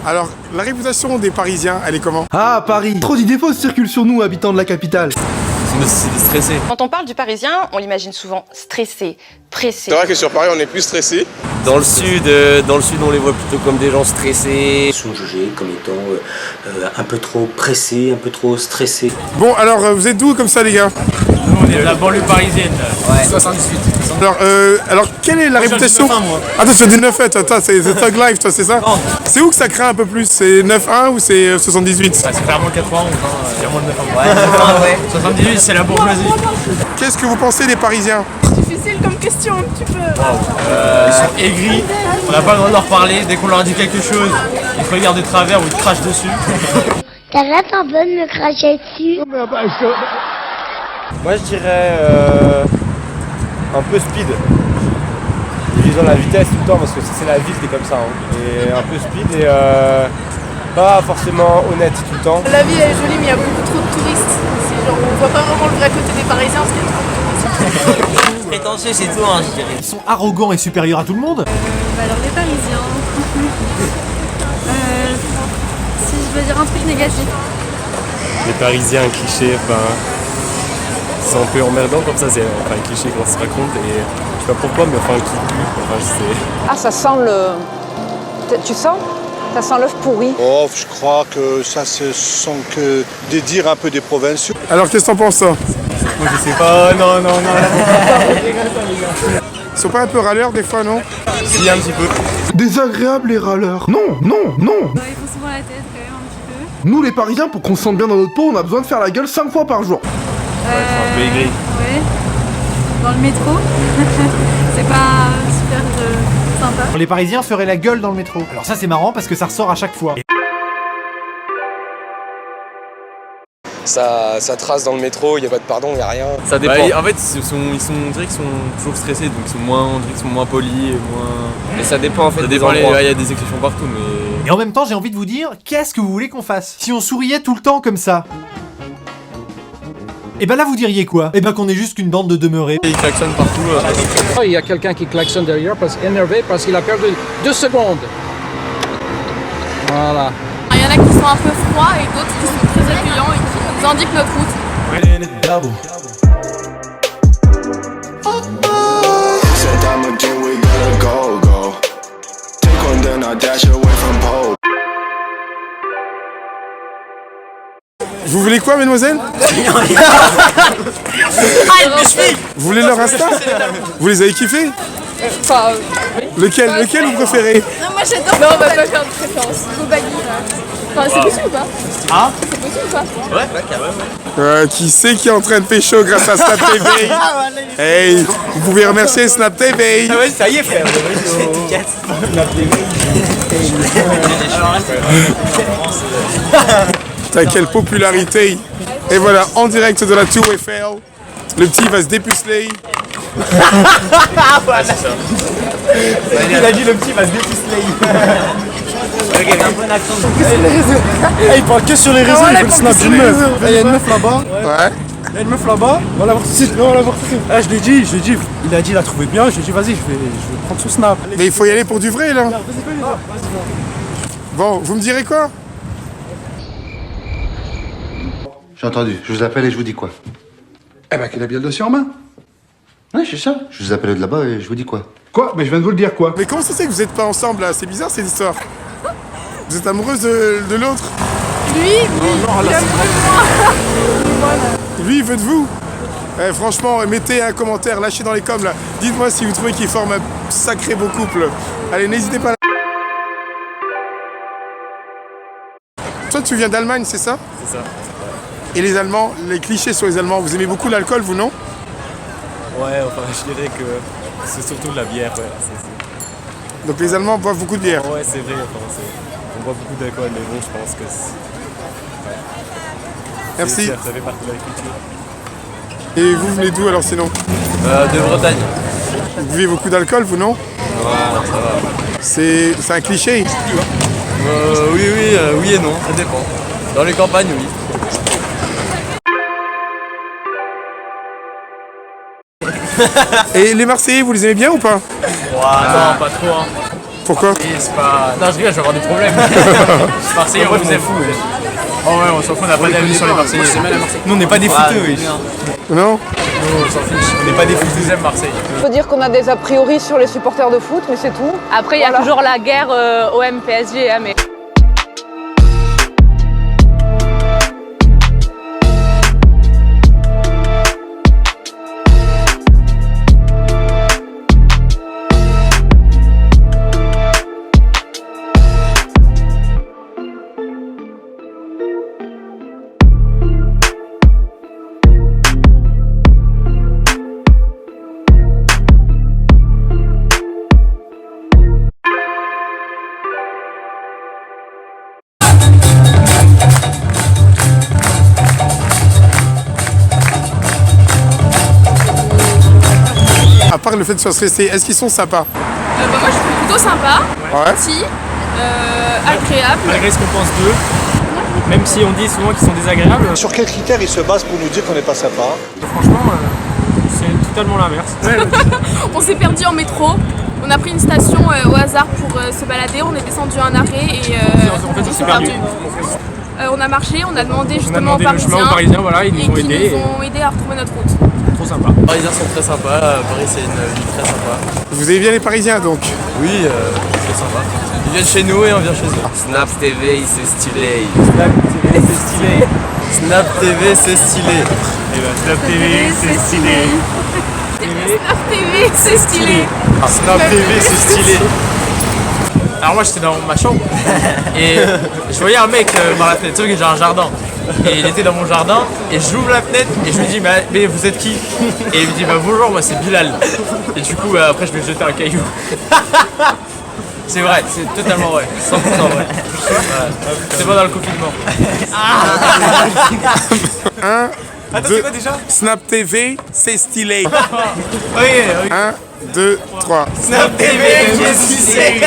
Alors, la réputation des Parisiens, elle est comment? Ah, Paris. Trop d'idées fausses circulent sur nous, habitants de la capitale. C'est stressé. Quand on parle du Parisien, on l'imagine souvent stressé, pressé. C'est vrai que sur Paris, on est plus stressé. Dans le sud, on les voit plutôt comme des gens stressés. Ils sont jugés comme étant un peu trop pressés, un peu trop stressés. Bon, alors, vous êtes d'où comme ça, les gars? Nous, on est de la banlieue parisienne. Ouais. 78. Alors, quelle est la réputation? Attends, tu as du 9-1, toi, c'est Thug Life, toi, c'est ça? C'est où que ça craint un peu plus? C'est 9-1 ou c'est 78? C'est clairement le 91, il y a moins de 9 ans. Ouais. 78, c'est la bourgeoisie. Qu'est-ce que vous pensez des Parisiens? Difficile comme question, un petit peu. Ils sont aigris, on n'a pas le droit de leur parler. Dès qu'on leur dit quelque chose, ils te regardent de travers ou ils te crachent dessus. T'as là t'en veux de me cracher dessus? Moi je dirais un peu speed. Disons la vitesse tout le temps parce que c'est la ville qui est comme ça. Et un peu speed et pas forcément honnête tout le temps. La ville est jolie mais il y a beaucoup trop de touristes. Genre, on voit pas vraiment le vrai côté des Parisiens parce qu'il y a trop de touristes. Prétentieux, c'est tout, hein, je dirais. Ils sont arrogants et supérieurs à tout le monde. Alors les Parisiens. Si je veux dire un truc négatif. Les Parisiens clichés, c'est un peu emmerdant comme ça, c'est un cliché qu'on se raconte et je sais pas pourquoi mais qui pue, je sais. Ah ça sent le... Tu sens? Ça sent l'œuf pourri. Oh, je crois que ça ce sont que des dires un peu des provinciaux. Alors, qu'est-ce que t'en penses, toi? Moi je sais pas, non. Ils sont pas un peu râleurs des fois, non? Si, un petit peu. Désagréables et râleurs. Non. Ils font souvent la tête quand même un petit peu. Nous, les Parisiens, pour qu'on se sente bien dans notre peau, on a besoin de faire la gueule 5 fois par jour. C'est un peu aigri. Ouais. Dans le métro. C'est pas super sympa. Les Parisiens feraient la gueule dans le métro. Alors ça c'est marrant parce que ça ressort à chaque fois. Ça trace dans le métro, il n'y a pas de pardon, il n'y a rien. Ça dépend. En fait, on dirait qu'ils sont toujours stressés, donc on dirait qu'ils sont moins polis et moins... Mais ça dépend en fait. Il y a des exceptions partout, mais... Et en même temps j'ai envie de vous dire, qu'est-ce que vous voulez qu'on fasse? Si on souriait tout le temps comme ça, et ben là vous diriez quoi? Et ben qu'on est juste qu'une bande de demeurés. Ils klaxonnent partout. Il y a quelqu'un qui klaxonne derrière énervé parce qu'il a perdu 2 secondes. Voilà. Il y en a qui sont un peu froids et d'autres qui sont très accueillants et qui nous indiquent notre route. Vous voulez quoi, mesdemoiselles? Vous voulez leur Insta? Vous les avez kiffés? Enfin, Lequel vous préférez? non, moi j'adore. Non, on va pas faire de préférence. Gobali. Enfin, c'est possible ou pas? Ah? C'est possible ou pas? Ouais, carrément. Qui c'est qui est en train de pécho grâce à Snap TV? Hey, vous pouvez remercier Snap TV. Ah ouais, ça y est frère. Putain, quelle popularité. Et voilà, en direct de la Tour Eiffel, le petit va se dépuceler. Il a dit le petit va se dépuceler. Il parle que sur les réseaux, il fait le snap d'une meuf. Il y a une meuf là-bas. Ouais. Il y a une meuf là-bas. On va la voir tout de suite. Ah, je l'ai dit. Il a dit, il a trouvé bien. Je lui ai dit, vas-y, je vais prendre son snap. Mais il faut y aller pour du vrai, là. Bon, vous me direz quoi? J'ai entendu, je vous appelle et je vous dis quoi? Eh ben, qu'il a bien le dossier en main. Ouais, c'est ça. Je vous appelle de là-bas et je vous dis quoi? Quoi? Mais je viens de vous le dire, quoi? Mais comment ça se fait que vous êtes pas ensemble, là? C'est bizarre, cette histoire. Vous êtes amoureuse de l'autre? Lui, il aime moi. Lui, il veut de vous? Franchement, mettez un commentaire, lâchez dans les coms, là. Dites-moi si vous trouvez qu'il forme un sacré beau couple. Allez, n'hésitez pas. Toi, tu viens d'Allemagne, c'est ça? C'est ça. Et les Allemands, les clichés sur les Allemands, vous aimez beaucoup l'alcool, vous, non? Ouais, enfin, je dirais que c'est surtout de la bière, ouais. Donc les Allemands boivent beaucoup de bière? Ouais, c'est vrai, on boit beaucoup d'alcool, mais bon, je pense que c'est... Merci. Ça fait partie de la culture. Et vous venez d'où, alors, sinon? De Bretagne. Vous buvez beaucoup d'alcool, vous, non? Ouais, ça va. C'est un cliché? Oui et non, ça dépend. Dans les campagnes, oui. Et les Marseillais, vous les aimez bien ou pas? Non, pas trop. Hein. Pourquoi? C'est pas... Non, je rigole, je vais avoir des problèmes. Marseillais, on vous aime. Oh ouais, on s'en fout, on n'a pas d'avis sur les Marseillais. Nous, on n'est pas des fouteux, oui. Non? Nous, on s'en fiche. On n'est pas des fouteux, on aime Marseille. Il faut dire qu'on a des a priori sur les supporters de foot, mais c'est tout. Après, il y a toujours la guerre OM-PSG, mais... À part le fait de se stresser, est-ce qu'ils sont sympas? Moi je trouve plutôt sympa, Ouais. petit, agréable. Malgré ce qu'on pense d'eux, même si on dit souvent qu'ils sont désagréables, Sur quels critères ils se basent pour nous dire qu'on n'est pas sympa? franchement, c'est totalement l'inverse. On s'est perdu en métro. On a pris une station au hasard pour se balader. On est descendu à un arrêt et on s'est perdu. On a marché, on a demandé justement aux Parisiens, voilà, ils et nous ont qui aidés. nous ont aidés à retrouver notre route. Trop sympa. Les Parisiens sont très sympas, Paris c'est une ville très sympa. Vous aimez bien les Parisiens donc? Oui, c'est sympa. Ils viennent chez nous et on vient chez eux. Snap TV, c'est stylé. Snap TV, c'est stylé. Snap TV, c'est stylé. Et ben, Snap TV, c'est stylé. Snap TV, c'est stylé. Snap TV, c'est stylé. Alors moi j'étais dans ma chambre et je voyais un mec par la fenêtre, tu sais que j'ai un jardin. Et il était dans mon jardin et j'ouvre la fenêtre et je lui dis mais vous êtes qui? Et il me dit bah bonjour, moi c'est Bilal. Et du coup après je lui ai jeté un caillou. C'est vrai, c'est totalement vrai, 100% vrai. C'est pas dans le confinement. Attends, c'est quoi déjà? Snap TV, c'est stylé. Oui. 1, 2, 3. Snap TV, qu'est-ce que c'est?